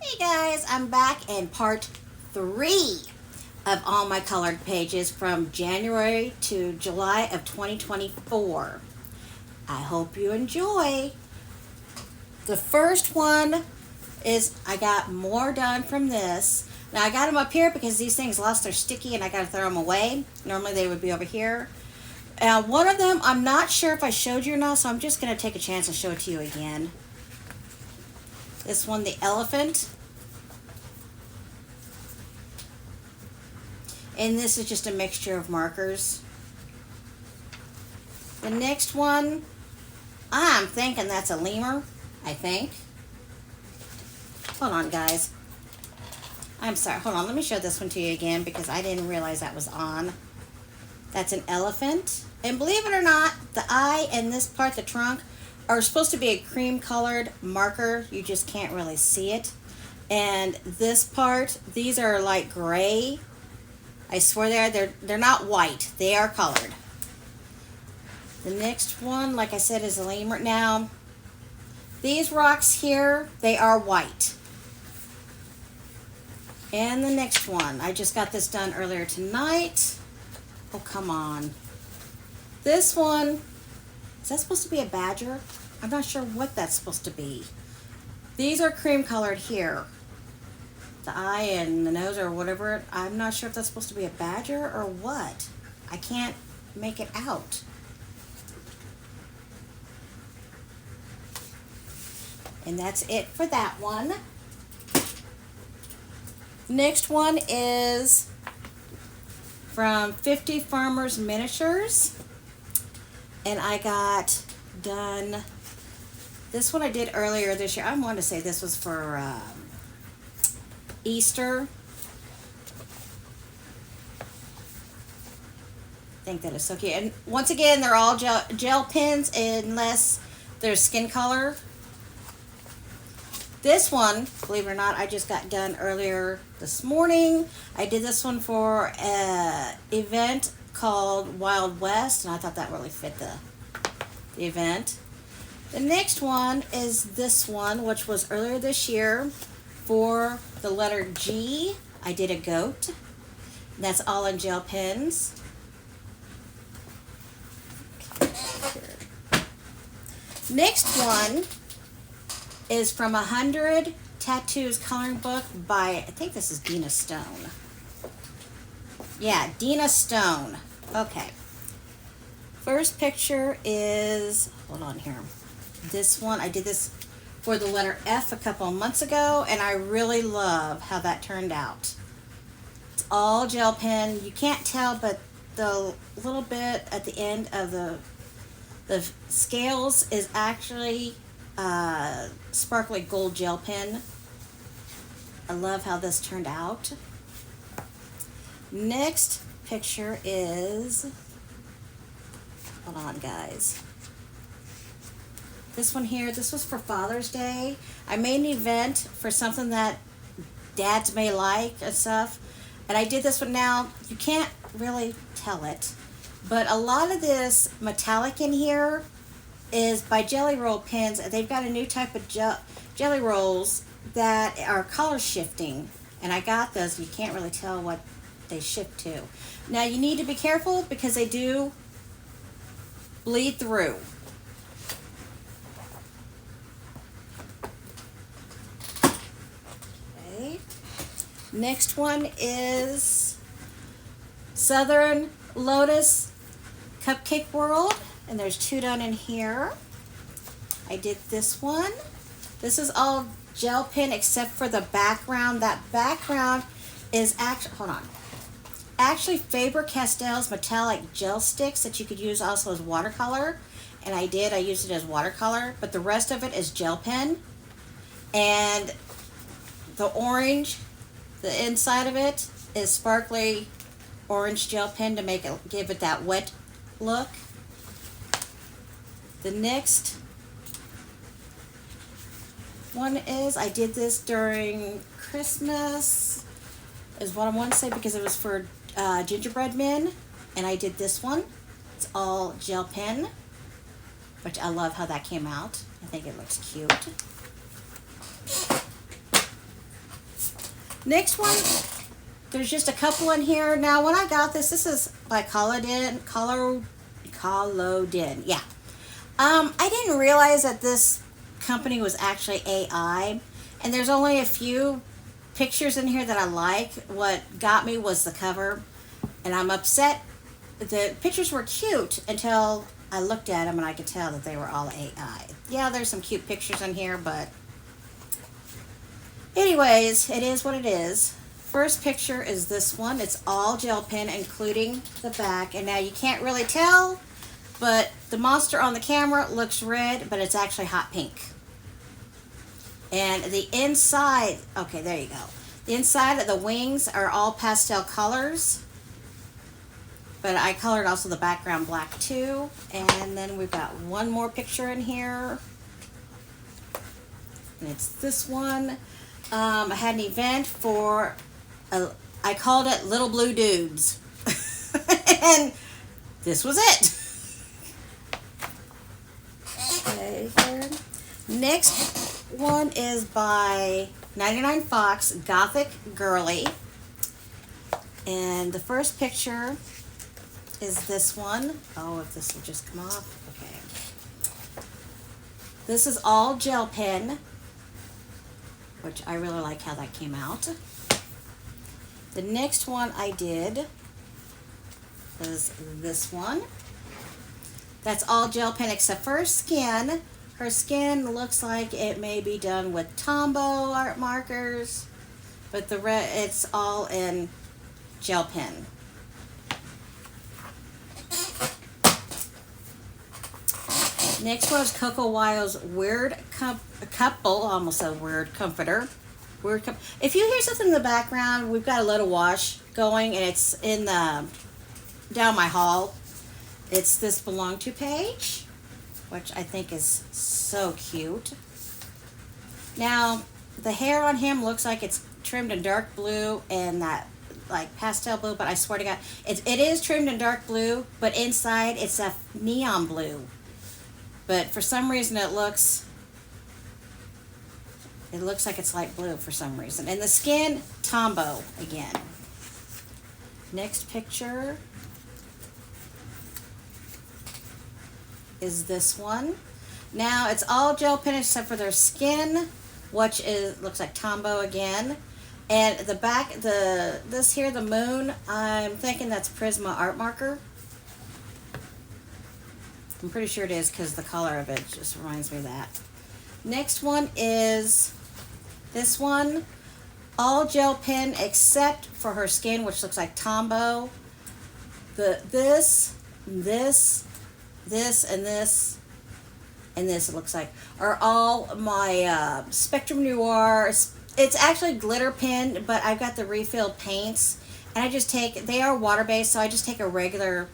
Hey guys, I'm back in part 3 of all my colored pages from January to July of 2024. I hope you enjoy. The first one is I got more done from this. Now I got them up here because these things lost their sticky and I got to throw them away. Normally they would be over here. One of them, I'm not sure if I showed you or not, so I'm just going to take a chance and show it to you again. This one, the elephant. And this is just a mixture of markers. The next one, I'm thinking that's a lemur, I think. Hold on, guys. I'm sorry. Hold on. Let me show this one to you again because I didn't realize that was on. That's an elephant. And believe it or not, the eye and this part, the trunk, are supposed to be a cream colored marker. You just can't really see it. And this part, these are like gray. I swear they're not white. They are colored. The next one, like I said, is a lemur. Now, these rocks here, they are white. And the next one, I just got this done earlier tonight. Oh, come on. This one, is that supposed to be a badger? I'm not sure what that's supposed to be. These are cream colored here. The eye and the nose or whatever. I'm not sure if that's supposed to be a badger or what. I can't make it out. And that's it for that one. Next one is from 50 Farmers Miniatures. And I got done, this one I did earlier this year. I want to say this was for Easter. I think that is so cute. And once again, they're all gel pens unless there's skin color. This one, believe it or not, I just got done earlier this morning. I did this one for an event called Wild West, and I thought that really fit the event. The next one is this one, which was earlier this year. For the letter G, I did a goat. That's all in gel pens. Next one is from 100 Tattoos coloring book by, I think this is Dina Stone. Yeah, Dina Stone. Okay. First picture is, hold on here. This one, I did this for the letter F a couple of months ago, and I really love how that turned out. It's all gel pen. You can't tell, but the little bit at the end of the scales is actually sparkly gold gel pen. I love how this turned out. Next picture is, hold on guys. This one here, this was for Father's Day. I made an event for something that dads may like and stuff. And I did this one. Now, you can't really tell it, but a lot of this metallic in here is by Jelly Roll pens. They've got a new type of Jelly Rolls that are color shifting. And I got those. You can't really tell what they shift to. Now, you need to be careful because they do bleed through. Next one is Southern Lotus Cupcake World, and there's two done in here. I did this one. This is all gel pen except for the background. That background is actually Faber-Castell's metallic gel sticks that you could use also as watercolor, and I used it as watercolor, but the rest of it is gel pen. And the orange, the inside of it is sparkly orange gel pen to give it that wet look. The next one is, I did this during Christmas, is what I want to say, because it was for gingerbread men, and I did this one. It's all gel pen, which I love how that came out. I think it looks cute. Next one, there's just a couple in here. Now, when I got this is by Collodin. Yeah. I didn't realize that this company was actually AI, and there's only a few pictures in here that I like. What got me was the cover, and I'm upset. The pictures were cute until I looked at them and I could tell that they were all AI. Yeah, there's some cute pictures in here, but anyways, it is what it is. First picture is this one. It's all gel pen, including the back. And now you can't really tell, but the monster on the camera looks red, but it's actually hot pink. And the inside, okay, there you go. The inside of the wings are all pastel colors. But I colored also the background black too. And then we've got one more picture in here. And it's this one. I had an event for, I called it Little Blue Dudes. And this was it. Okay, here. Next one is by 99 Fox, Gothic Girly. And the first picture is this one. Oh, if this will just come off. Okay. This is all gel pen, which I really like how that came out. The next one I did is this one. That's all gel pen except for her skin. Her skin looks like it may be done with Tombow art markers, but it's all in gel pen. Next one is Coco Wild's Weird Couple, almost a weird comforter. If you hear something in the background, we've got a little wash going, and it's in the down my hall. It's this Belong To page, which I think is so cute. Now, the hair on him looks like it's trimmed in dark blue and that like pastel blue, but I swear to God, it is trimmed in dark blue, but inside it's a neon blue. But for some reason it looks like it's light blue for some reason. And the skin, Tombow again. Next picture is this one. Now it's all gel pen except for their skin, which looks like Tombow again. And the back, this here, the moon, I'm thinking that's Prisma art marker. I'm pretty sure it is because the color of it just reminds me of that. Next one is this one. All gel pen except for her skin, which looks like Tombow. This, and this, it looks like, are all my Spectrum Noir. It's actually glitter pen, but I've got the refill paints. And I just they are water-based, so I just take a regular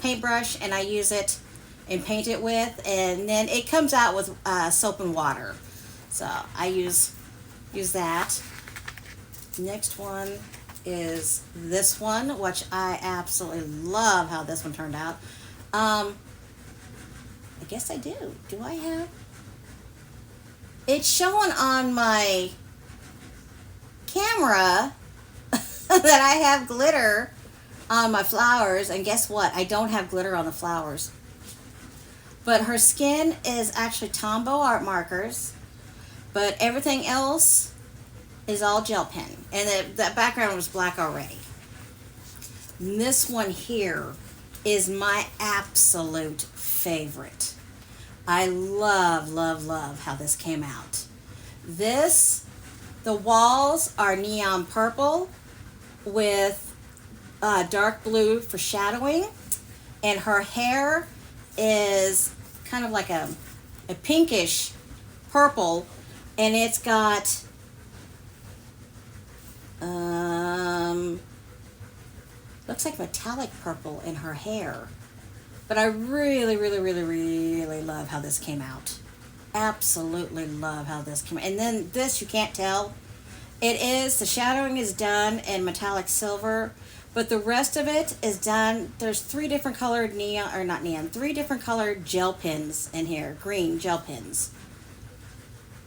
paintbrush and I use it and paint it with, and then it comes out with soap and water, so I use that. Next one is this one, which I absolutely love how this one turned out. I guess I do I have it's showing on my camera that I have glitter on my flowers, and guess what? I don't have glitter on the flowers. But her skin is actually Tombow art markers, but everything else is all gel pen. And the background was black already. And this one here is my absolute favorite. I love, love, love how this came out. The walls are neon purple with dark blue for shadowing, and her hair is kind of like a pinkish purple, and it's got looks like metallic purple in her hair. But I really, really, really, really love how this came out. Absolutely love how this came out. And then this, you can't tell. The shadowing is done in metallic silver, but the rest of it is done. There's three different colored three different colored gel pens in here, green gel pens.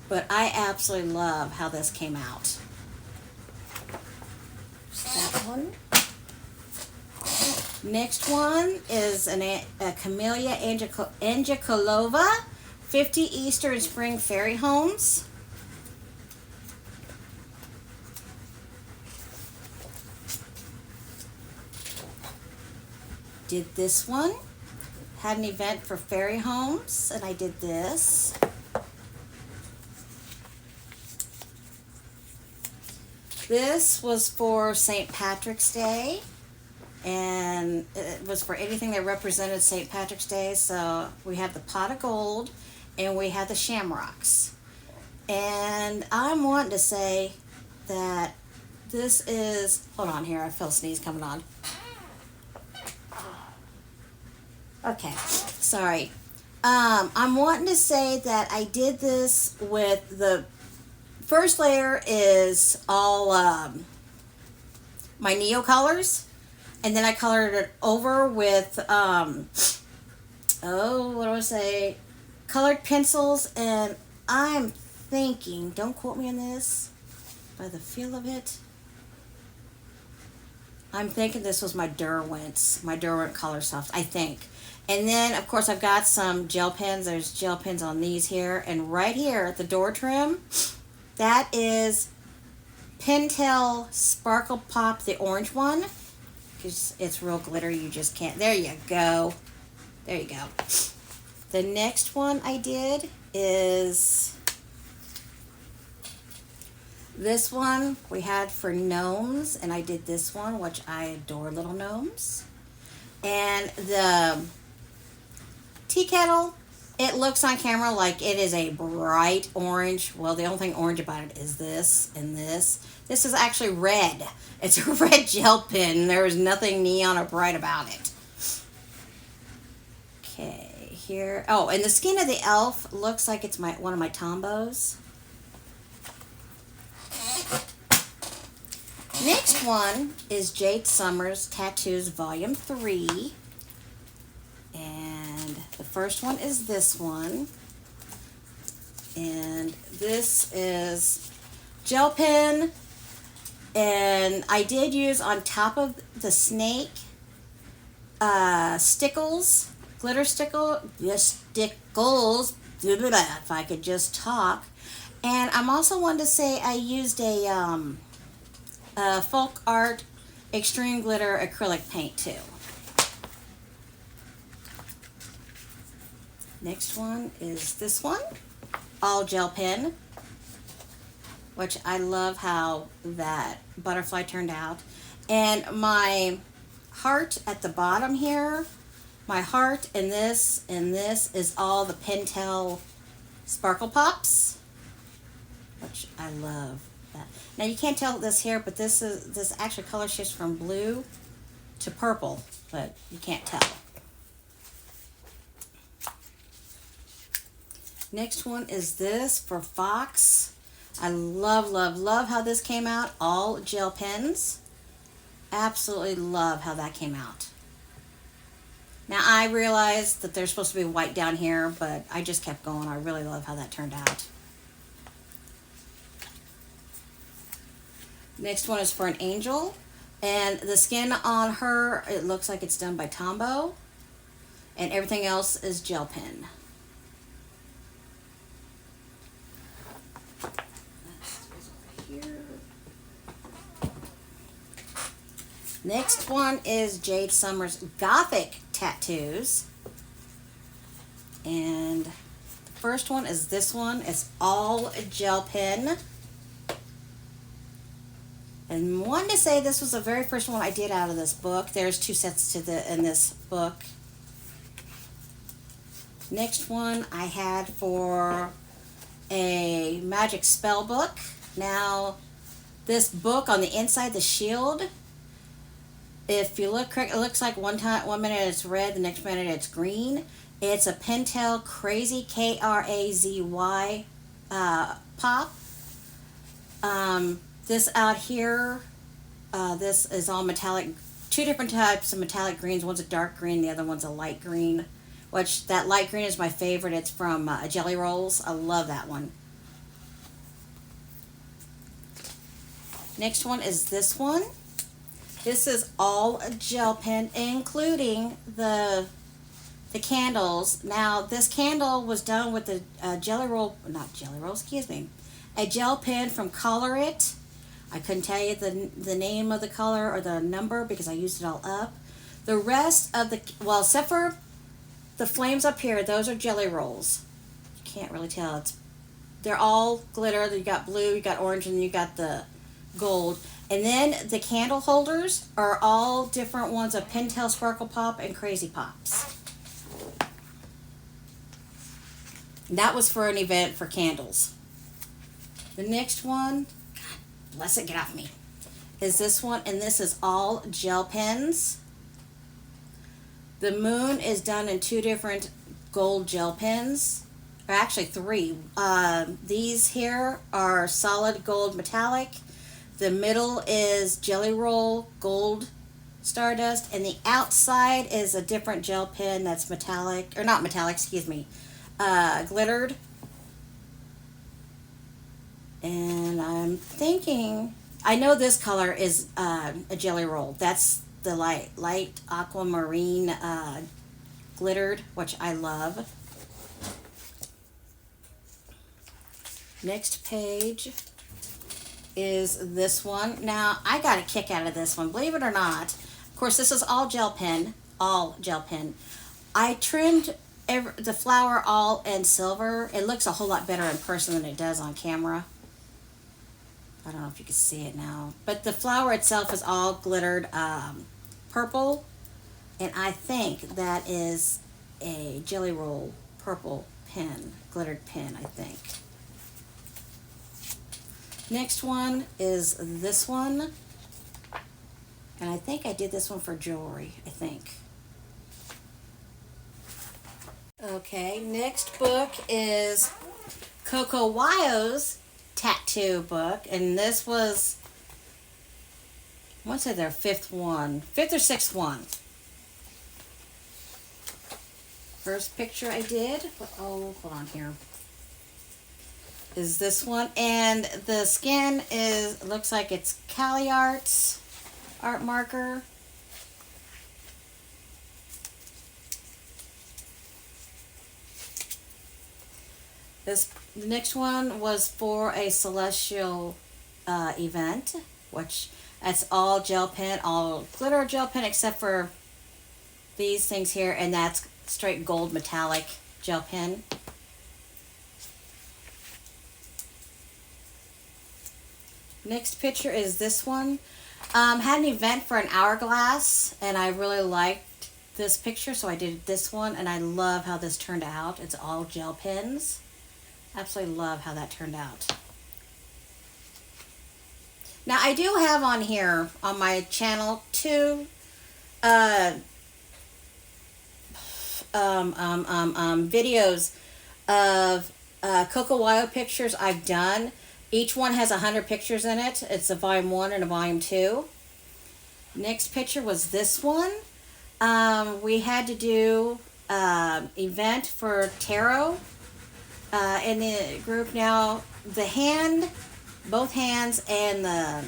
But I absolutely love how this came out. one. Next one is a Camellia Angicolova, 50 Easter and Spring Fairy Homes. Did this one. Had an event for Fairy Homes, and I did this. This was for St. Patrick's Day, and it was for anything that represented St. Patrick's Day. So we have the pot of gold, and we have the shamrocks. And I'm wanting to say that this is, hold on here, I feel a sneeze coming on. Okay, sorry. I'm wanting to say that I did this with the first layer is all my Neo colors, and then I colored it over with colored pencils, and I'm thinking, don't quote me on this, by the feel of it, I'm thinking this was my Derwent Color Soft, I think. And then, of course, I've got some gel pens. There's gel pens on these here. And right here at the door trim, that is Pentel Sparkle Pop, the orange one. It's real glittery. You just can't. There you go. There you go. The next one I did is this one we had for gnomes. And I did this one, which I adore little gnomes. And the tea kettle, it looks on camera like it is a bright orange. Well, the only thing orange about it is this and this. This is actually red. It's a red gel pen. There is nothing neon or bright about it. Okay, here. Oh, and the skin of the elf looks like it's one of my Tombos. Next one is Jade Summers Tattoos Volume 3. And the first one is this one. And this is gel pen. And I did use on top of the snake stickles, glitter stickles, if I could just talk. And I'm also wanting to say I used a Folk Art Extreme Glitter acrylic paint too. Next one is this one, all gel pen, which I love how that butterfly turned out. And my heart at the bottom here, my heart and this is all the Pentel Sparkle Pops, which I love that. Now you can't tell this here, but this actually color shifts from blue to purple, but you can't tell. Next one is this for Fox. I love, love, love how this came out. All gel pens. Absolutely love how that came out. Now I realized that there's supposed to be white down here, but I just kept going. I really love how that turned out. Next one is for an angel. And the skin on her, it looks like it's done by Tombow. And everything else is gel pen. Next one is Jade Summers Gothic Tattoos. And the first one is this one. It's all gel pen. And wanted to say this was the very first one I did out of this book. There's 2 sets in this book. Next one I had for a magic spell book. Now, this book on the inside, the shield, if you look correct, it looks like one minute it's red, the next minute it's green. It's a Pentel Crazy, Krazy pop. This out here, this is all metallic, 2 different types of metallic greens. One's a dark green, the other one's a light green, which that light green is my favorite. It's from Jelly Rolls. I love that one. Next one is this one. This is all a gel pen, including the candles. Now, this candle was done with the Jelly Roll, not Jelly Roll, excuse me, a gel pen from Color It. I couldn't tell you the name of the color or the number because I used it all up. The rest of the, well, except for the flames up here, those are Jelly Rolls. You can't really tell. They're all glitter. You got blue, you got orange, and you got the gold. And then the candle holders are all different ones of Pentel Sparkle Pop and Crazy Pops. And that was for an event for candles. The next one, God bless it, get off me, is this one, and this is all gel pens. The moon is done in 2 different gold gel pens, or actually 3. These here are solid gold metallic. The middle is Jelly Roll gold stardust, and the outside is a different gel pen that's metallic, or not metallic, excuse me, glittered. And I'm thinking, I know this color is a Jelly Roll. That's the light aquamarine glittered, which I love. Next page is this one. Now, I got a kick out of this one, believe it or not. Of course, this is all gel pen, I trimmed the flower all in silver. It looks a whole lot better in person than it does on camera. I don't know if you can see it now, but the flower itself is all glittered purple, and I think that is a Jelly Roll purple pen, glittered pen, I think. Next one is this one, and I think I did this one for jewelry, I think. Okay, next book is Coco Wyo's tattoo book, and this was, I want to say their 5th or 6th one. First picture I did, oh, hold on here, is this one, and the skin looks like it's Cali Arts art marker. The next one was for a celestial event, which that's all gel pen, all glitter gel pen, except for these things here, and that's straight gold metallic gel pen. Next picture is this one. Had an event for an hourglass, and I really liked this picture, so I did this one, and I love how this turned out. It's all gel pens. Absolutely love how that turned out. Now, I do have on here on my channel 2 videos of Coco Wyo pictures I've done. Each one has 100 pictures in it. It's a volume 1 and a volume 2. Next picture was this one. We had to do event for tarot in the group. Now, the hand, both hands, and the,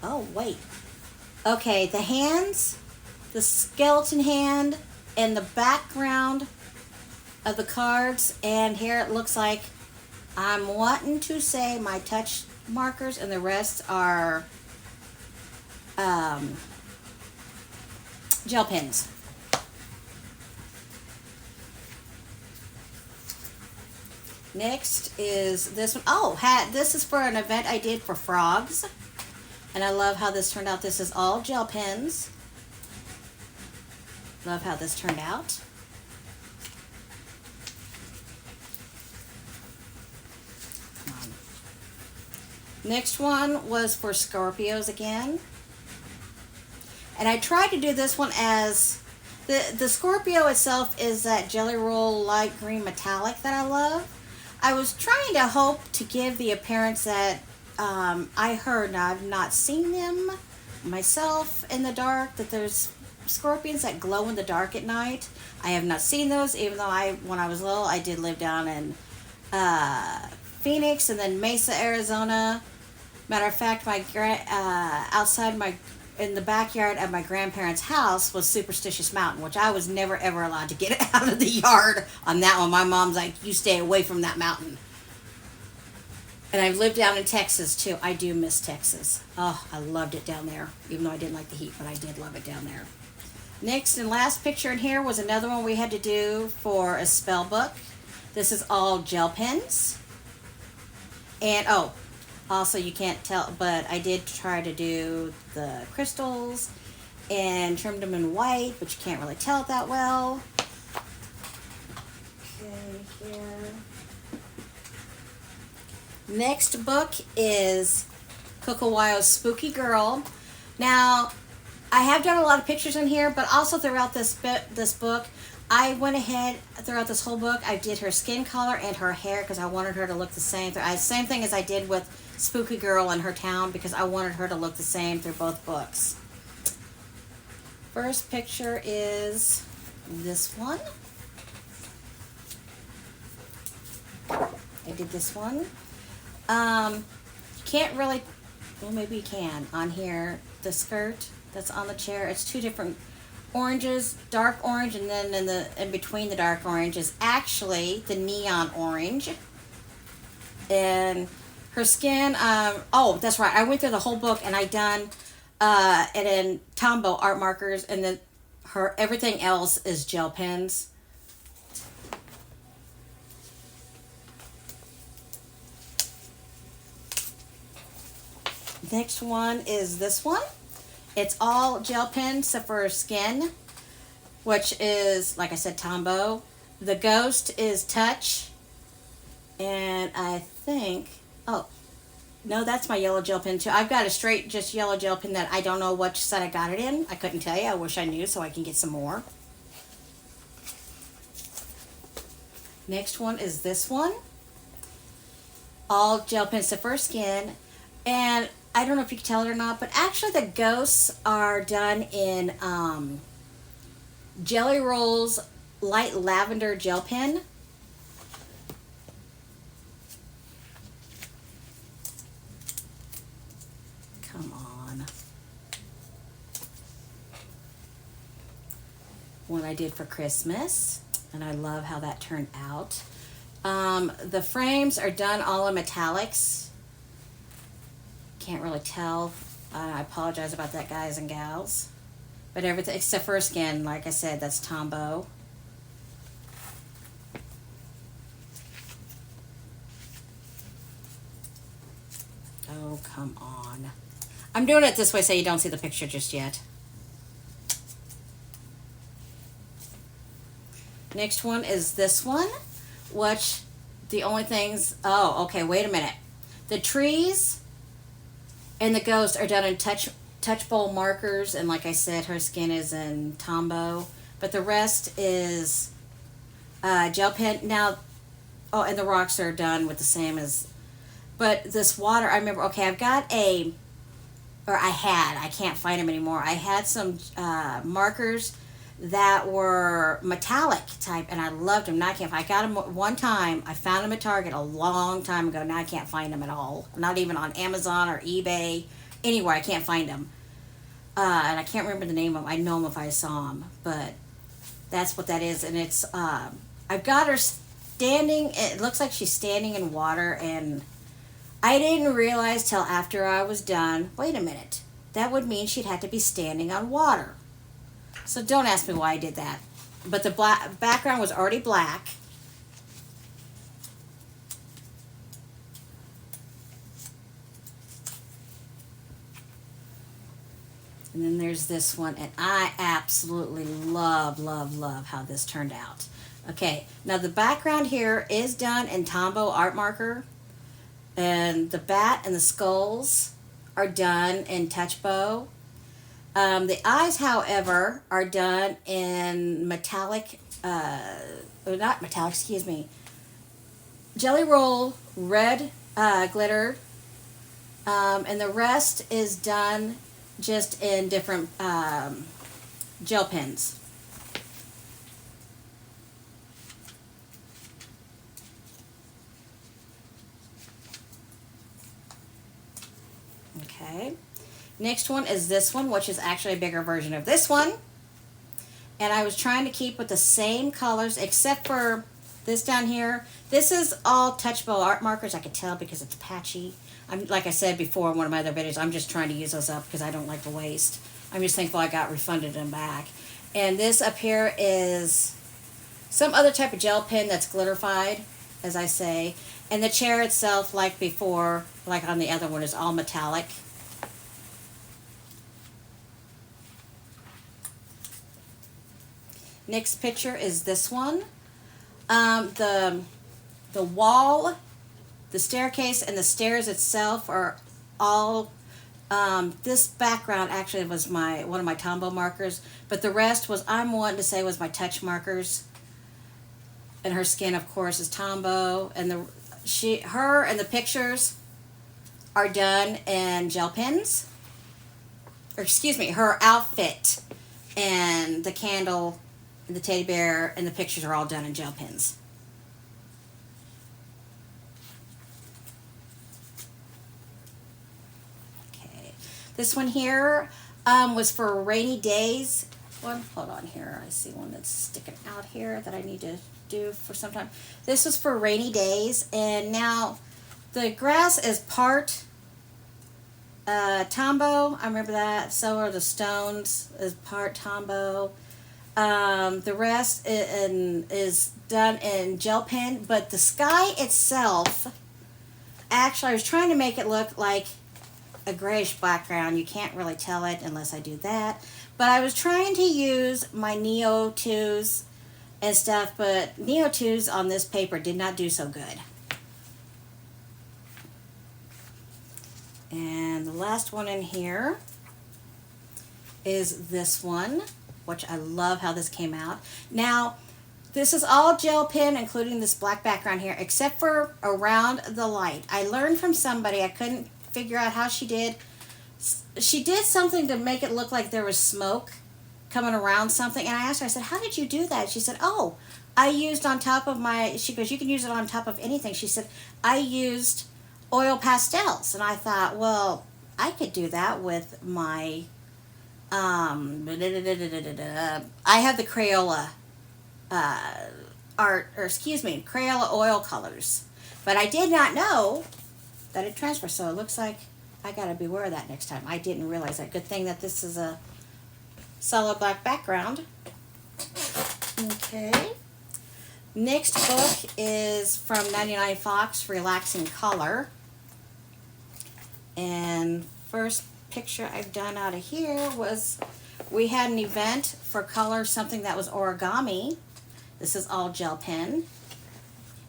oh wait, okay, the hands, the skeleton hand, and the background of the cards, and here it looks like, I'm wanting to say my touch markers, and the rest are gel pens. Next is this one. Oh, this is for an event I did for frogs, and I love how this turned out. This is all gel pens. Love how this turned out. Come on. Next one was for Scorpios again, and I tried to do this one as the Scorpio itself is that Jelly Roll light green metallic that I love. I was trying to hope to give the appearance that I heard, now I've not seen them myself in the dark, that there's scorpions that glow in the dark at night. I have not seen those, even though when I was little, I did live down in Phoenix and then Mesa, Arizona. Matter of fact, outside my in the backyard of my grandparents' house was Superstitious Mountain, which I was never ever allowed to get out of the yard on that one. My mom's like, you stay away from that mountain. And I've lived down in Texas too. I do miss Texas. Oh, I loved it down there, even though I didn't like the heat, but I did love it down there. Next and last picture in here was another one we had to do for a spell book. This is all gel pens. And oh, also you can't tell, but I did try to do the crystals and trimmed them in white, but you can't really tell it that well. Okay, here. Next book is Coco Wyo's Spooky Girl. Now, I have done a lot of pictures in here, but also throughout this book, I went ahead throughout this whole book. I did her skin color and her hair because I wanted her to look the same. Same thing as I did with Spooky Girl and her town because I wanted her to look the same through both books. First picture is this one. I did this one. You can't really, well, maybe you can on here. The skirt that's on the chair, it's two different oranges, dark orange, and then in between the dark orange is actually the neon orange. And her skin, oh, that's right. I went through the whole book and I done and then Tombow art markers, and then her everything else is gel pens. Next one is this one. It's all gel pens except for skin, which is, like I said, Tombow. The ghost is touch. And I think, oh, no, that's my yellow gel pen too. I've got a straight just yellow gel pen that I don't know which set I got it in. I couldn't tell you. I wish I knew so I can get some more. Next one is this one. All gel pens except for skin. And I don't know if you can tell it or not, but actually the ghosts are done in Jelly Roll's light lavender gel pen. Come on. One I did for Christmas, and I love how that turned out. The frames are done all in metallics. Can't really tell. I apologize about that, guys and gals. But everything except for skin, like I said, that's Tombow. Oh, come on. I'm doing it this way so you don't see the picture just yet. Next one is this one, which the only things, oh, okay, wait a minute. The trees and the ghost are done in touch bowl markers, and like I said, her skin is in Tombow, but the rest is gel pen. Now, oh, and the rocks are done with the same as, but this water, I remember, okay, I've got I can't find them anymore. I had some markers that were metallic type, and I loved them. Now I can't. I got them one time. I found them at Target a long time ago. Now I can't find them at all. Not even on Amazon or eBay, anywhere. I can't find them. And I can't remember the name of them. I'd know them if I saw them, but that's what that is. And it's I've got her standing. It looks like she's standing in water, and I didn't realize till after I was done. Wait a minute. That would mean she'd have to be standing on water. So don't ask me why I did that. But the background was already black. And then there's this one, and I absolutely love, love, love how this turned out. Okay, now the background here is done in Tombow art marker, and the bat and the skulls are done in Touchbow. The eyes, however, are done in metallic, not metallic, excuse me, Jelly Roll red glitter, and the rest is done just in different gel pens. Okay. Next one is this one, which is actually a bigger version of this one. And I was trying to keep with the same colors, except for this down here. This is all Touch Bow art markers. I could tell because it's patchy. Like I said before in one of my other videos, I'm just trying to use those up because I don't like to waste. I'm just thankful I got refunded them back. And this up here is some other type of gel pen that's glitterified, as I say. And the chair itself, like before, like on the other one, is all metallic. Next picture is this one. The wall, the staircase, and the stairs itself are all. This background actually was one of my Tombow markers, but the rest was, I'm wanting to say, was my Touch markers. And her skin, of course, is Tombow, and her and the pictures are done in gel pens. Or excuse me, her outfit and the candle and the teddy bear and the pictures are all done in gel pens. Okay, this one here was for rainy days. Hold on here. I see one that's sticking out here that I need to do for some time. This was for rainy days, and now the grass is part Tombow. I remember that. So are the stones is part Tombow. The rest is done in gel pen, but the sky itself, actually, I was trying to make it look like a grayish background. You can't really tell it unless I do that. But I was trying to use my Neo 2s and stuff, but Neo 2s on this paper did not do so good. And the last one in here is this one, which I love how this came out. Now, this is all gel pen, including this black background here, except for around the light. I learned from somebody, I couldn't figure out how she did. She did something to make it look like there was smoke coming around something, and I asked her, I said, how did you do that? She said, oh, I used on top of she goes, you can use it on top of anything. She said, I used oil pastels. And I thought, well, I could do that with my I have the Crayola Crayola oil colors, but I did not know that it transfers, so it looks like I gotta beware of that next time. I didn't realize that. Good thing that this is a solid black background. Okay, next book is from 99 Fox, Relaxing Color, and first picture I've done out of here was, we had an event for color, something that was origami. This is all gel pen,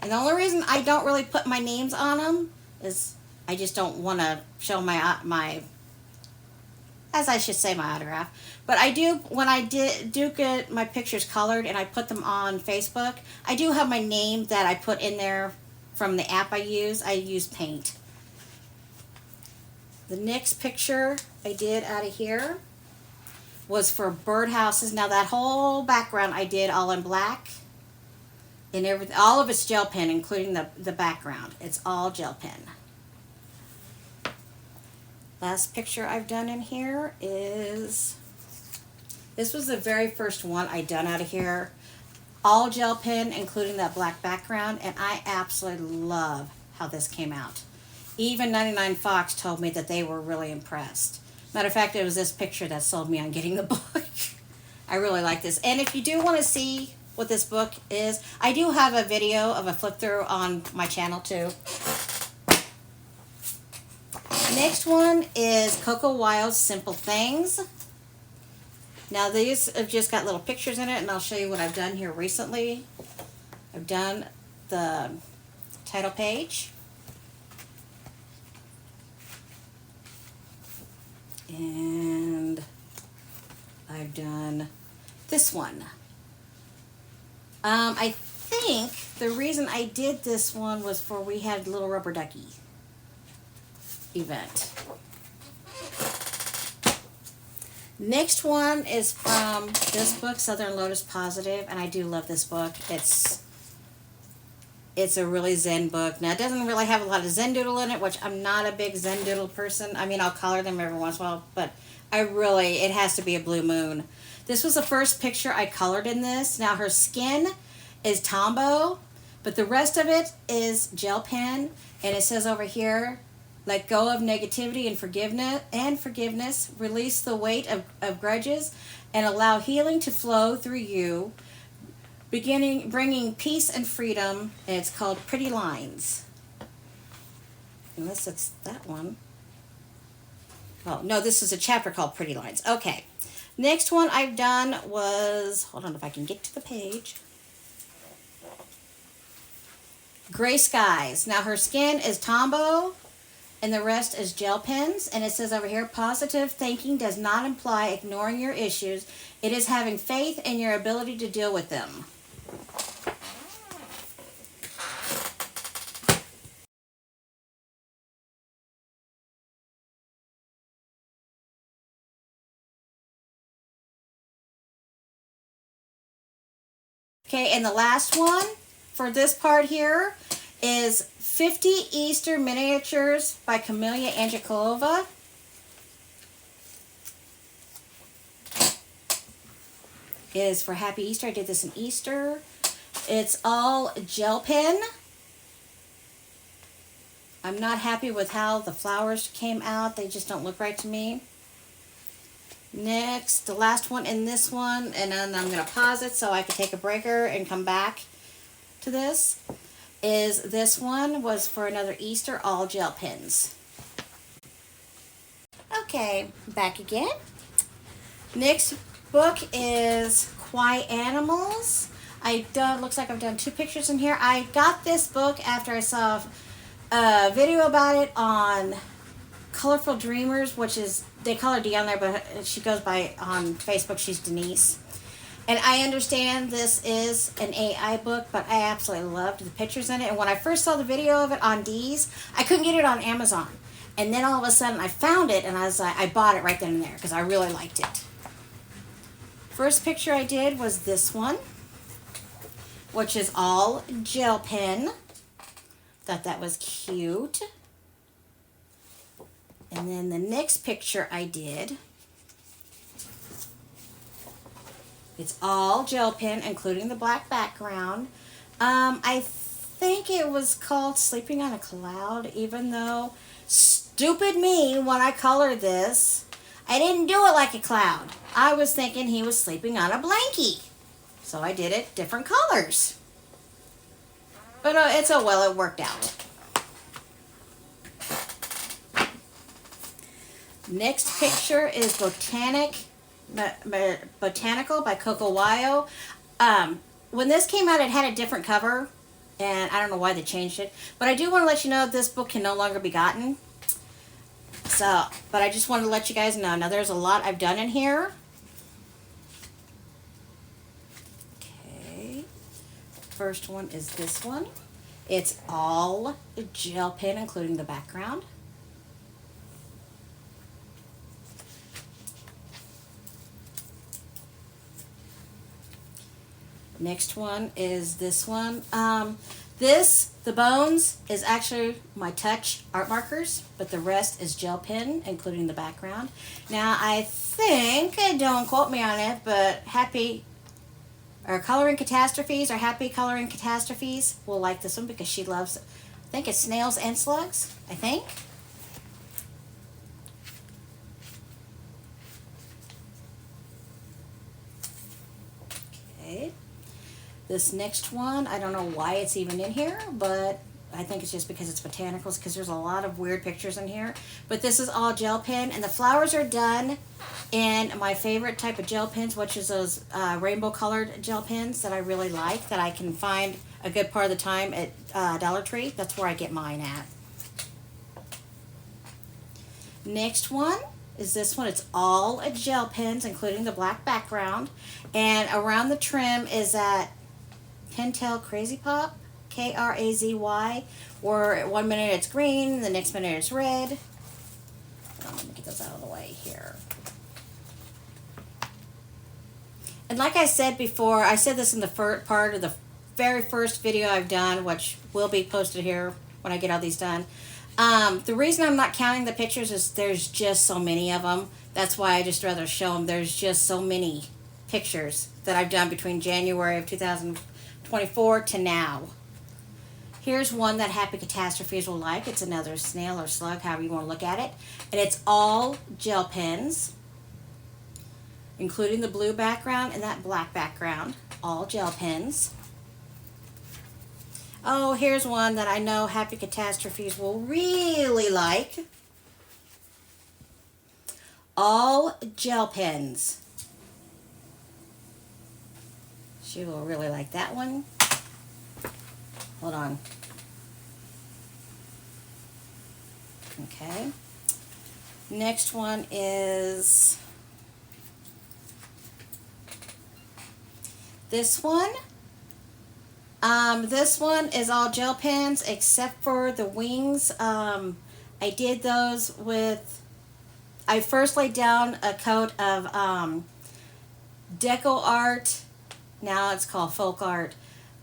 and the only reason I don't really put my names on them is I just don't want to show my as I should say, my autograph. But I do, when I do get my pictures colored and I put them on Facebook, I do have my name that I put in there from the app I use. I use Paint. The next picture I did out of here was for birdhouses. Now that whole background I did all in black, and everything, all of it's gel pen, including the background. It's all gel pen. Last picture I've done in here is, this was the very first one I done out of here. All gel pen, including that black background, and I absolutely love how this came out. Even 99 Fox told me that they were really impressed. Matter of fact, it was this picture that sold me on getting the book. I really like this. And if you do want to see what this book is, I do have a video of a flip through on my channel too. Next one is Coco Wild's Simple Things. Now these have just got little pictures in it, and I'll show you what I've done here recently. I've done the title page. And I've done this one. I think the reason I did this one was for, we had Little Rubber Ducky event. Next one is from this book, Southern Lotus Positive, and I do love this book. it's a really zen book. Now, it doesn't really have a lot of zen doodle in it, which I'm not a big zen doodle person. I mean, I'll color them every once in a while, but it has to be a blue moon. This was the first picture I colored in this. Now, her skin is Tombow, but the rest of it is gel pen, and it says over here, let go of negativity and forgiveness, release the weight of grudges, and allow healing to flow through you, bringing peace and freedom. And it's called Pretty Lines. Unless it's that one. Oh, no, this is a chapter called Pretty Lines. Okay. Next one I've done was, hold on if I can get to the page. Gray Skies. Now, her skin is Tombow, and the rest is gel pens. And it says over here, positive thinking does not imply ignoring your issues. It is having faith in your ability to deal with them. Okay, and the last one for this part here is 50 Easter Miniatures by Camelia Angelkova. It is for Happy Easter. I did this in Easter. It's all gel pen. I'm not happy with how the flowers came out. They just don't look right to me. Next, the last one in this one, and then I'm going to pause it so I can take a breaker and come back to this, is this one was for another Easter, all gel pens. Okay, back again. Next book is Quiet Animals. Looks like I've done 2 pictures in here. I got this book after I saw a video about it on Colorful Dreamers, which is, they call her Dee on there, but she goes by, on Facebook, she's Denise. And I understand this is an AI book, but I absolutely loved the pictures in it. And when I first saw the video of it on Dee's, I couldn't get it on Amazon. And then all of a sudden I found it, and I bought it right then and there because I really liked it. First picture I did was this one, which is all gel pen. Thought that was cute. And then the next picture I did, it's all gel pen, including the black background. I think it was called Sleeping on a Cloud, even though, stupid me, when I colored this, I didn't do it like a cloud. I was thinking he was sleeping on a blankie. So I did it different colors. But it worked out. Next picture is Botanical by Coco Wyo. When this came out, it had a different cover, and I don't know why they changed it. But I do want to let you know this book can no longer be gotten. But I just wanted to let you guys know. Now, there's a lot I've done in here. Okay. First one is this one. It's all gel pen, including the background. Next one is this one. The bones is actually my touch art markers, but the rest is gel pen, including the background. Now, I think, don't quote me on it, but Happy Coloring Catastrophes will like this one because she loves, I think it's snails and slugs, I think. Okay. This next one, I don't know why it's even in here, but I think it's just because it's botanicals, because there's a lot of weird pictures in here. But this is all gel pen, and the flowers are done in my favorite type of gel pens, which is those rainbow colored gel pens that I really like, that I can find a good part of the time at Dollar Tree. That's where I get mine at. Next one is this one. It's all gel pens, including the black background. And around the trim is that Pentel Crazy Pop, Krazy, where 1 minute it's green, the next minute it's red. Let me get those out of the way here. And like I said before, I said this in the first part of the very first video I've done, which will be posted here when I get all these done. The reason I'm not counting the pictures is there's just so many of them. That's why I just rather show them. There's just so many pictures that I've done between January of 2024 to now. Here's one that Happy Catastrophes will like. It's another snail or slug, however you want to look at it. And it's all gel pens, including the blue background and that black background. All gel pens. Oh, here's one that I know Happy Catastrophes will really like. All gel pens. She will really like that one. Hold on. Okay. Next one is this one. This one is all gel pens except for the wings. I did those with, I first laid down a coat of Deco Art, now it's called Folk Art,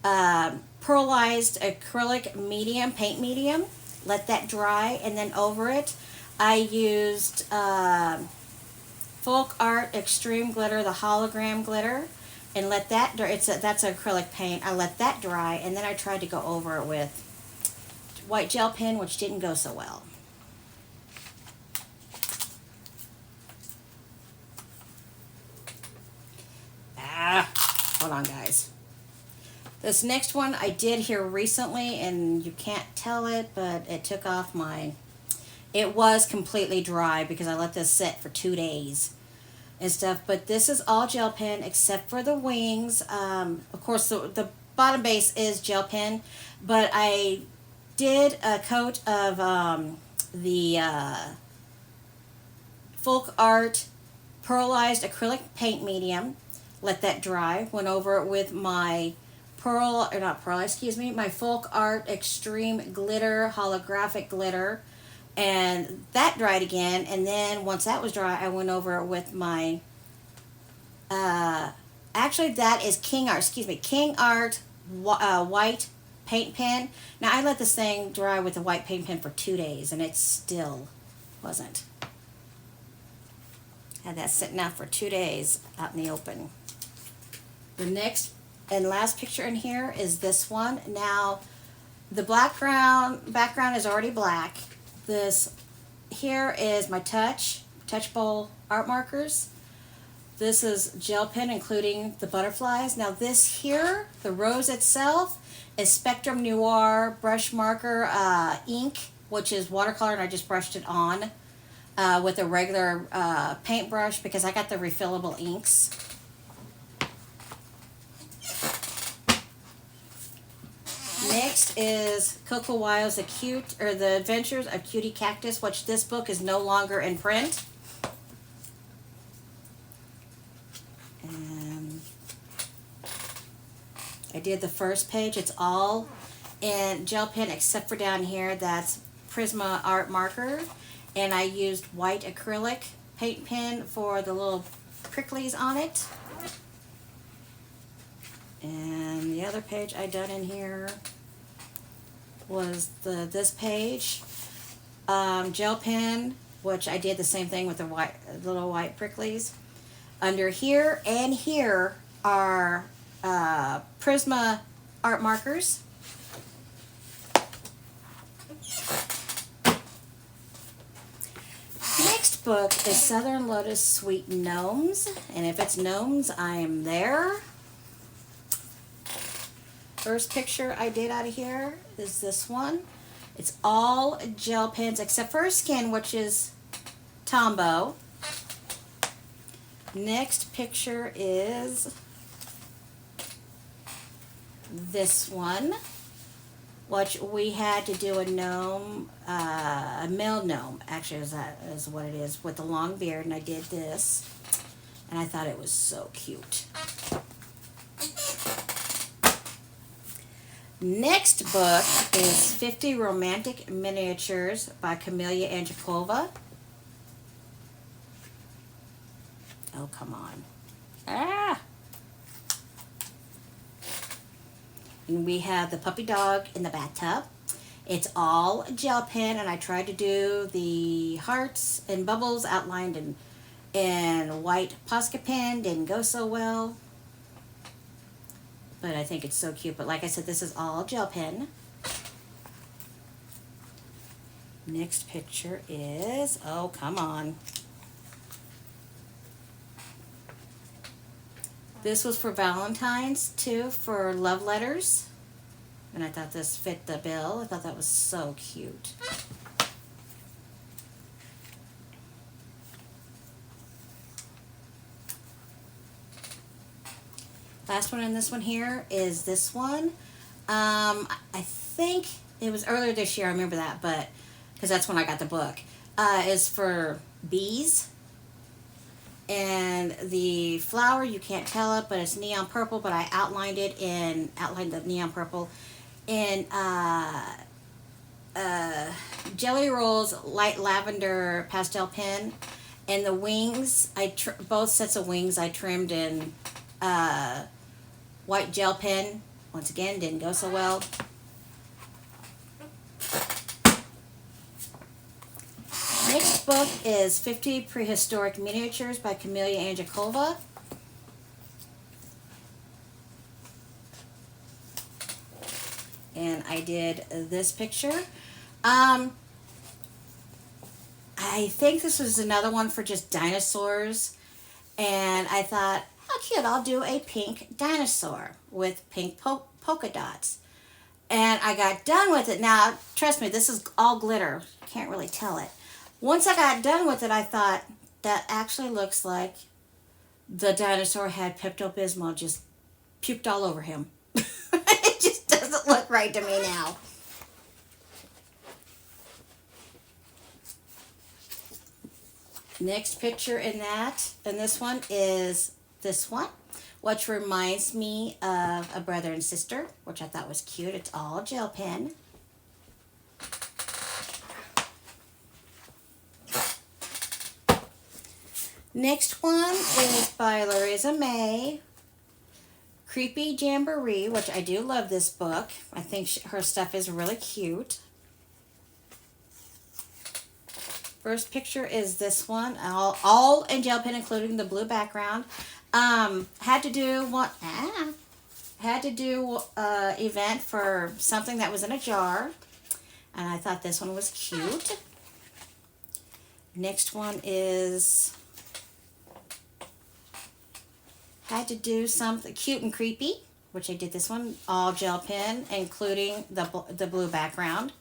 pearlized acrylic medium, paint medium. Let that dry, and then over it I used Folk Art Extreme Glitter, the hologram glitter, and let that dry. That's acrylic paint. I let that dry, and then I tried to go over it with white gel pen, which didn't go so well. Hold on, guys. This next one I did here recently, and you can't tell it, but it took off my... It was completely dry because I let this sit for 2 days and stuff. But this is all gel pen except for the wings. Of course, the bottom base is gel pen, but I did a coat of the Folk Art pearlized acrylic paint medium. Let that dry. Went over it with my my Folk Art Extreme Glitter, holographic glitter, and that dried again. And then once that was dry, I went over it with my actually that is King Art white paint pen. Now I let this thing dry with a white paint pen for 2 days, and it still wasn't. Had that sitting out for 2 days out in the open. The next and last picture in here is this one. Now, the background is already black. This here is my Touch Bowl art markers. This is gel pen, including the butterflies. Now this here, the rose itself, is Spectrum Noir brush marker ink, which is watercolor, and I just brushed it on with a regular paintbrush because I got the refillable inks. Next is Coco Wild's The Adventures of Cutie Cactus, which this book is no longer in print. And I did the first page. It's all in gel pen except for down here. That's Prisma art marker. And I used white acrylic paint pen for the little pricklies on it. And the other page I done in here was this page, gel pen, which I did the same thing with the little white pricklies. Under here and here are Prisma art markers. Next book is Southern Lotus Sweet Gnomes, and if it's gnomes, I am there. First picture I did out of here is this one. It's all gel pens except for skin, which is Tombow. Next picture is this one, which we had to do a gnome, a male gnome, actually is what it is, with a long beard, and I did this, and I thought it was so cute. Next book is 50 Romantic Miniatures by Camelia Angelkova. Oh, come on. And we have the puppy dog in the bathtub. It's all gel pen, and I tried to do the hearts and bubbles outlined in white Posca pen. Didn't go so well, but I think it's so cute. But like I said, this is all gel pen. Next picture is, oh, come on. This was for Valentine's too, for love letters. And I thought this fit the bill. I thought that was so cute. Last one in this one here is this one. I think it was earlier this year. I remember that, but because that's when I got the book. Is for bees. And the flower, you can't tell it, but it's neon purple, but I outlined the neon purple in Jelly Roll's light lavender pastel pen. And the wings, both sets of wings I trimmed in white gel pen. Once again, didn't go so well. Next book is 50 Prehistoric Miniatures by Camelia Angelkova. And I did this picture. I think this was another one for just dinosaurs. And I thought, how cute, I'll do a pink dinosaur with pink polka dots. And I got done with it. Now, trust me, this is all glitter. Can't really tell it. Once I got done with it, I thought, that actually looks like the dinosaur had Pepto-Bismol just puked all over him. It just doesn't look right to me now. Next picture in this one is this one, which reminds me of a brother and sister, which I thought was cute. It's all gel pen. Next one is by Larissa May, Creepy Jamboree, which I do love this book. I think her stuff is really cute. First picture is this one, all in gel pen, including the blue background. Had to do event for something that was in a jar, and I thought this one was cute. Next one is had to do something cute and creepy, which I did this one all gel pen, including the blue background.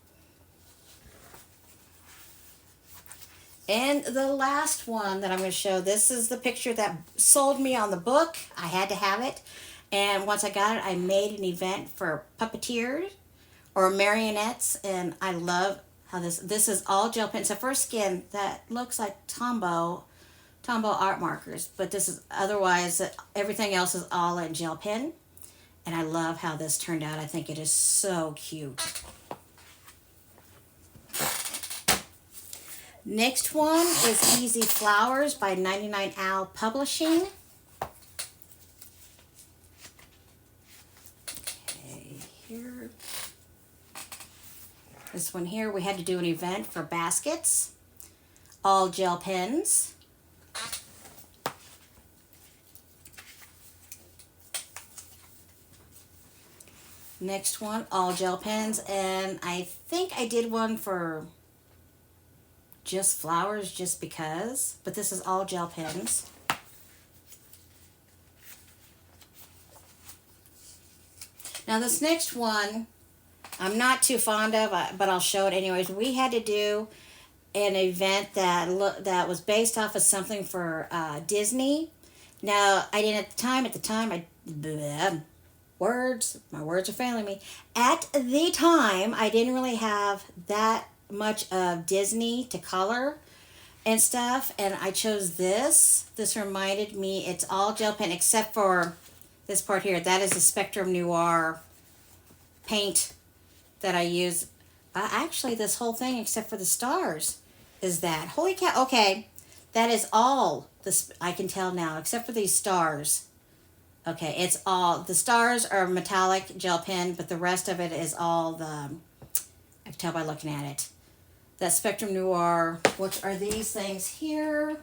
And the last one that I'm going to show, this is the picture that sold me on the book. I had to have it. And once I got it, I made an event for puppeteers or marionettes. And I love how this is all gel pen. It's a first skin that looks like Tombow art markers. But this is otherwise, everything else is all in gel pen. And I love how this turned out. I think it is so cute. Next one is Easy Flowers by 99 Owl Publishing. Okay, here. This one here, we had to do an event for baskets. All gel pens. Next one, all gel pens. And I think I did one for just flowers just because, but this is all gel pens. Now this next one I'm not too fond of, but I'll show it anyways. We had to do an event that was based off of something for Disney. Now I didn't at the time my words are failing me. At the time I didn't really have that much of Disney to color and stuff, and I chose this. This reminded me, it's all gel pen except for this part here. That is the Spectrum Noir paint that I use. Actually, this whole thing except for the stars is that. Holy cow. Okay, that is all this I can tell now except for these stars. Okay, it's all, the stars are metallic gel pen, but the rest of it is all the, I can tell by looking at it. That Spectrum Noir, which are these things here.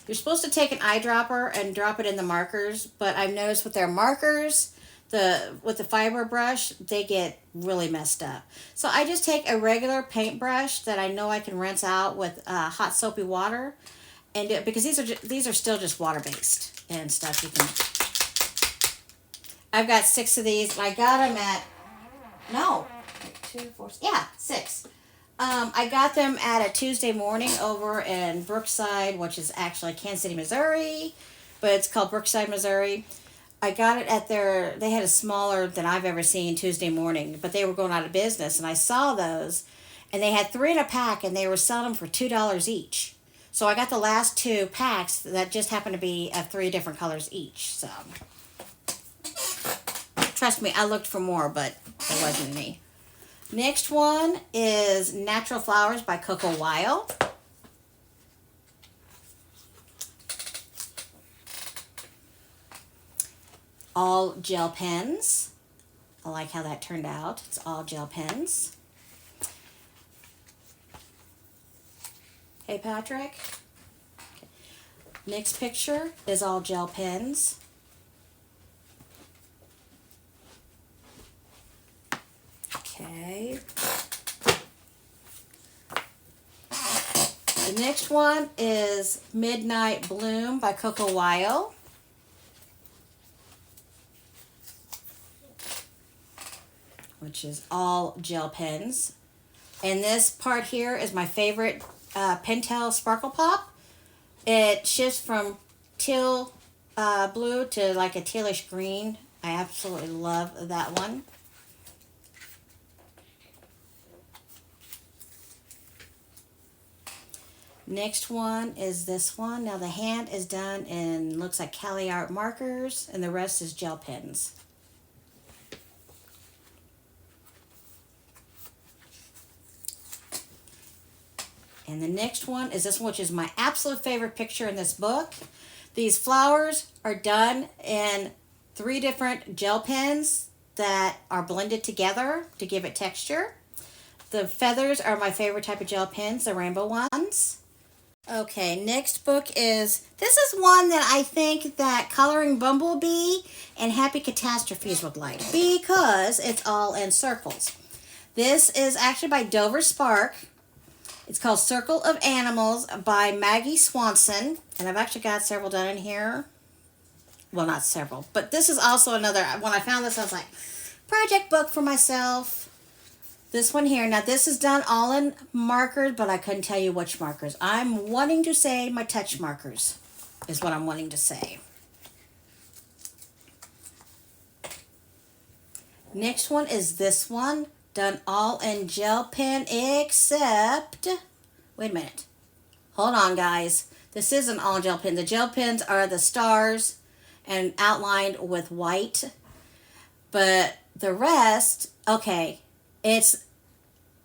You're supposed to take an eyedropper and drop it in the markers, but I've noticed with their markers, with the fiber brush, they get really messed up. So I just take a regular paintbrush that I know I can rinse out with hot soapy water, and because these are still just water based and stuff. You can. I've got 6 of these. I got them at no, 2, 4, yeah, 6. I got them at a Tuesday morning over in Brookside, which is actually Kansas City, Missouri, but it's called Brookside, Missouri. I got it at they had a smaller than I've ever seen Tuesday morning, but they were going out of business, and I saw those, and they had 3 in a pack, and they were selling them for $2 each. So I got the last 2 packs that just happened to be of 3 different colors each. So trust me, I looked for more, but there wasn't any. Next one is Natural Flowers by Coco Weil. All gel pens. I like how that turned out. It's all gel pens. Hey, Patrick. Okay. Next picture is all gel pens. Okay. The next one is Midnight Bloom by Coco Weil. Which is all gel pens. And this part here is my favorite Pentel Sparkle Pop. It shifts from teal blue to like a tealish green. I absolutely love that one. Next one is this one. Now the hand is done in, looks like Cali Art markers, and the rest is gel pens. And the next one is this one, which is my absolute favorite picture in this book. These flowers are done in 3 different gel pens that are blended together to give it texture. The feathers are my favorite type of gel pens, the rainbow ones. Okay, next book is, this is one that I think that Coloring Bumblebee and Happy Catastrophes would like, because it's all in circles. This is actually by Dover Spark. It's called Circle of Animals by Maggie Swanson, and I've actually got several done in here. Well, not several, but this is also another, when I found this, I was like, project book for myself. This one here, now this is done all in markers, but I couldn't tell you which markers. I'm wanting to say my touch markers is what I'm wanting to say. Next one is this one, done all in gel pen, except, wait a minute. Hold on, guys. This isn't all gel pen. The gel pens are the stars and outlined with white. But the rest, okay, it's,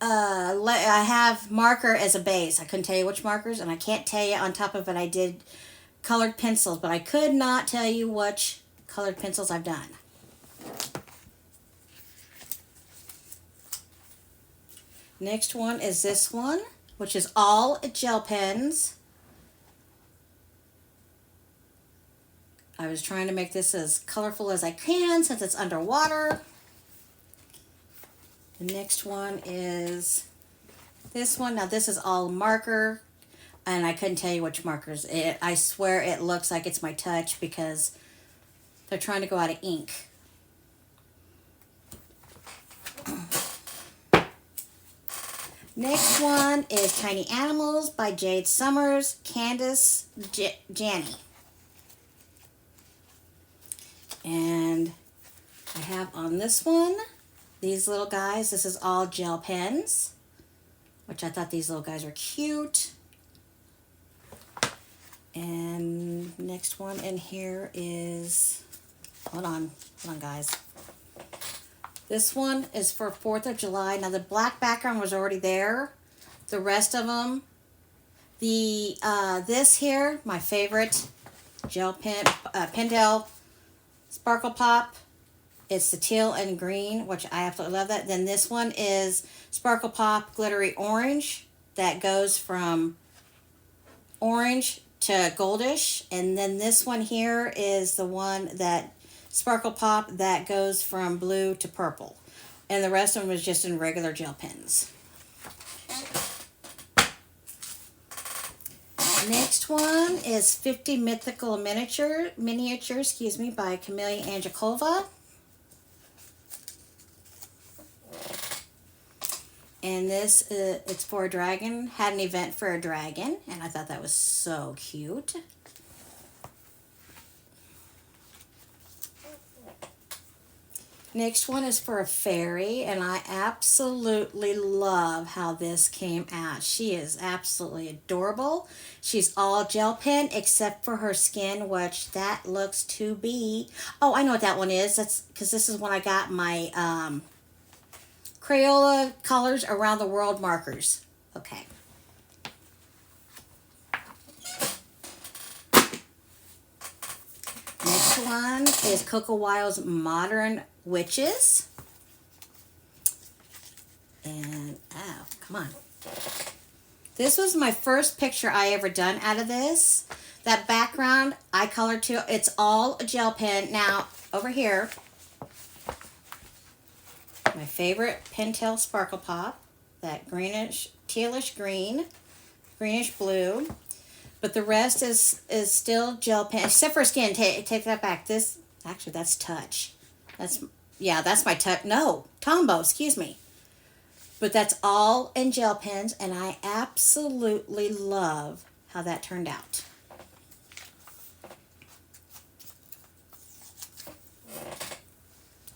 I have marker as a base. I couldn't tell you which markers, and I can't tell you on top of it I did colored pencils, but I could not tell you which colored pencils I've done. Next one is this one, which is all gel pens. I was trying to make this as colorful as I can since it's underwater. The next one is this one. Now this is all marker, and I couldn't tell you which markers. I swear it looks like it's my touch because they're trying to go out of ink. Next one is Tiny Animals by Jade Summers, Candace Janney. And I have on this one, these little guys. This is all gel pens, which I thought these little guys were cute. And next one in here is, hold on guys. This one is for 4th of July. Now the black background was already there. The rest of them, this here, my favorite gel pen, Pentel Sparkle Pop. It's the teal and green, which I absolutely love that. Then this one is Sparkle Pop Glittery Orange. That goes from orange to goldish. And then this one here is the one that Sparkle Pop that goes from blue to purple. And the rest of them was just in regular gel pens. Next one is 50 Mythical Miniatures, by Camelia Angelkova. And this, it's for a dragon. Had an event for a dragon, and I thought that was so cute. Next one is for a fairy, and I absolutely love how this came out. She is absolutely adorable. She's all gel pen except for her skin, which that looks to be... Oh, I know what that one is. That's because this is when I got my Crayola Colors Around the World markers. Okay. Next one is Coco Wild's Modern Witches. And, oh, come on. This was my first picture I ever done out of this. That background, I colored too. It's all a gel pen. Now, over here, my favorite Pentel Sparkle Pop, that greenish, tealish green, greenish blue. But the rest is still gel pen, except for skin. Take that back. This, actually, that's Touch. That's my Touch. No, Tombow, excuse me. But that's all in gel pens, and I absolutely love how that turned out.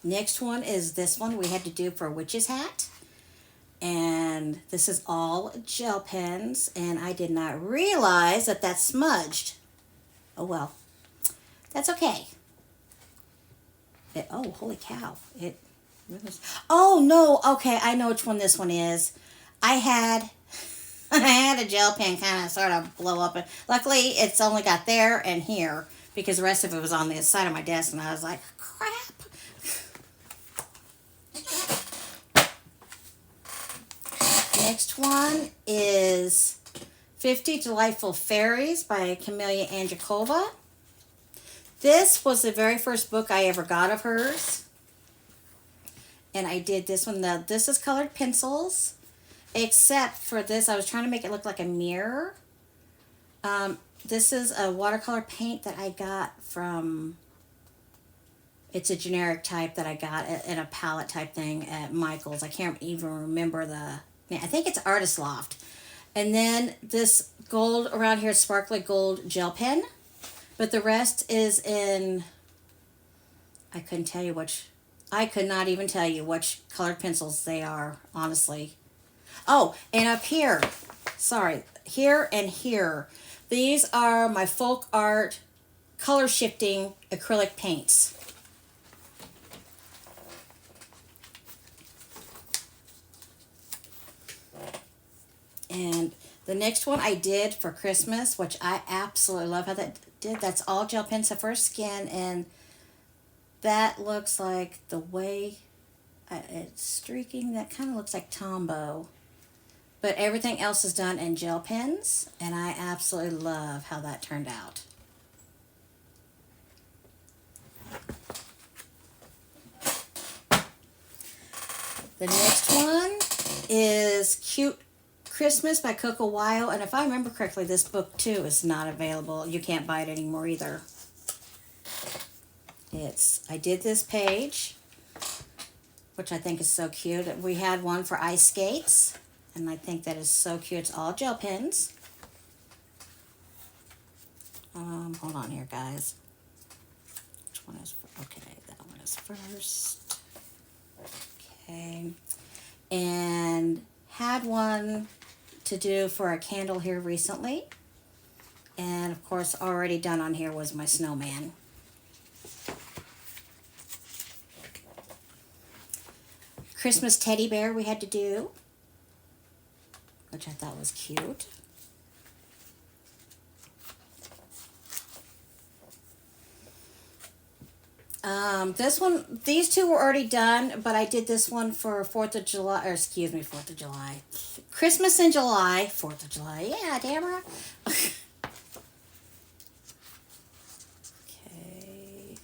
Next one is this one we had to do for a witch's hat. And this is all gel pens, and I did not realize that that's smudged. Oh well, that's okay. Oh, holy cow. Oh no, okay, I know which one this one is. I had a gel pen kind of sort of blow up. Luckily, it's only got there and here because the rest of it was on the side of my desk, and I was like, crap. Next one is 50 Delightful Fairies by Camelia Angelkova. This was the very first book I ever got of hers. And I did this one. This is colored pencils. Except for this, I was trying to make it look like a mirror. This is a watercolor paint that I got from... It's a generic type that I got in a palette type thing at Michael's. I can't even remember the... I think it's Artist Loft. And then this gold around here, sparkly gold gel pen. But the rest is in... I couldn't tell you which... I could not even tell you which colored pencils they are, honestly. Oh, and up here. Sorry. Here and here. These are my Folk Art color shifting acrylic paints. And the next one I did for Christmas, which I absolutely love how that did. That's all gel pens at first skin, and that looks like the way it's streaking. That kind of looks like Tombow. But everything else is done in gel pens, and I absolutely love how that turned out. The next one is Cute Christmas by Coco Wyo, and if I remember correctly, this book too is not available. You can't buy it anymore either. I did this page, which I think is so cute. We had one for ice skates, and I think that is so cute. It's all gel pens. Hold on here, guys. Which one is okay? That one is first. Okay, and had one to do for a candle here recently, and of course already done on here was my snowman. Christmas teddy bear we had to do, which I thought was cute. This one, these two were already done, but I did this one for 4th of July, or excuse me, 4th of July. Christmas in July, 4th of July. Yeah, damn right. Okay.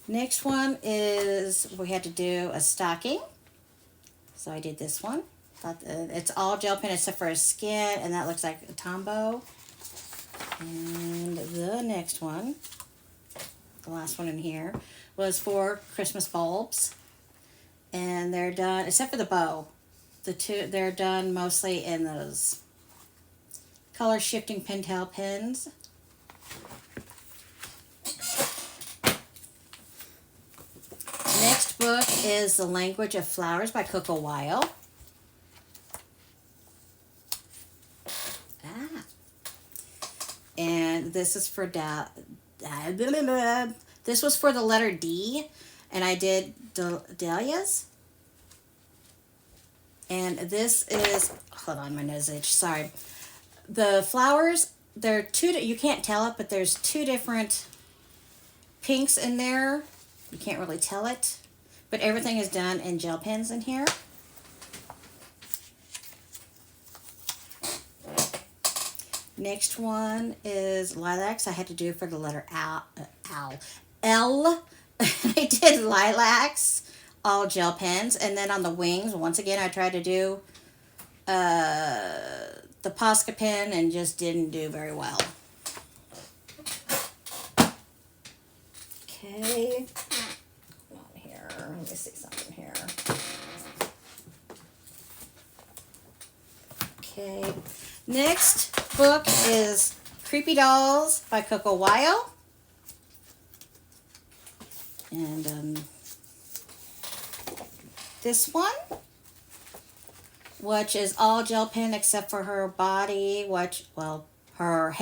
Next one is we had to do a stocking. So I did this one. It's all gel pen except for his skin, and that looks like a Tombow. And the next one, the last one in here, was for Christmas bulbs. And they're done, except for the bow. They're done mostly in those color shifting Pentel pens. Next book is The Language of Flowers by Coco Weil. And this is for this was for the letter D, and I did dahlias. And this is, hold on, my nose itch, sorry. The flowers, they're two, you can't tell it, but there's two different pinks in there. You can't really tell it, but everything is done in gel pens in here. Next one is lilacs. I had to do for the letter L. I did lilacs, all gel pens. And then on the wings, once again, I tried to do the Posca pen and just didn't do very well. Okay. Come on here. Let me see something here. Okay. Next book is Creepy Dolls by Coco Weil. And this one, which is all gel pen except for her body, her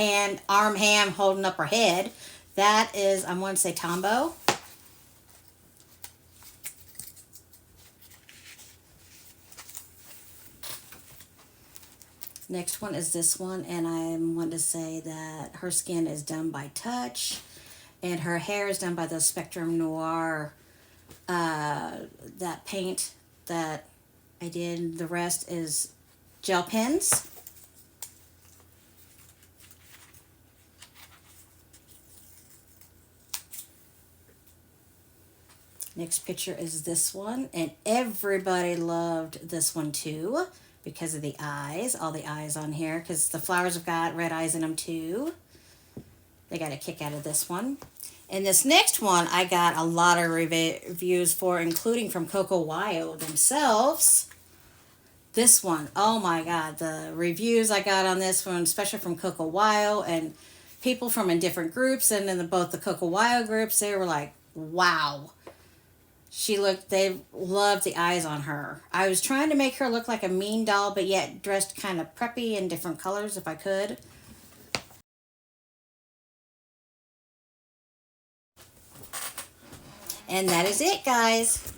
arm ham holding up her head. That is, I want to say Tombow. Next one is this one, and I want to say that her skin is done by Touch, and her hair is done by the Spectrum Noir, that paint that I did. The rest is gel pens. Next picture is this one, and everybody loved this one too, because of the eyes, all the eyes on here, because the flowers have got red eyes in them too. They got a kick out of this one. And this next one, I got a lot of reviews for, including from Coco Weil themselves. This one, oh my God, the reviews I got on this one, especially from Coco Weil and people from in different groups, and in both the Coco Weil groups, they were like, wow. They loved the eyes on her. I was trying to make her look like a mean doll, but yet dressed kind of preppy in different colors if I could. And that is it, guys.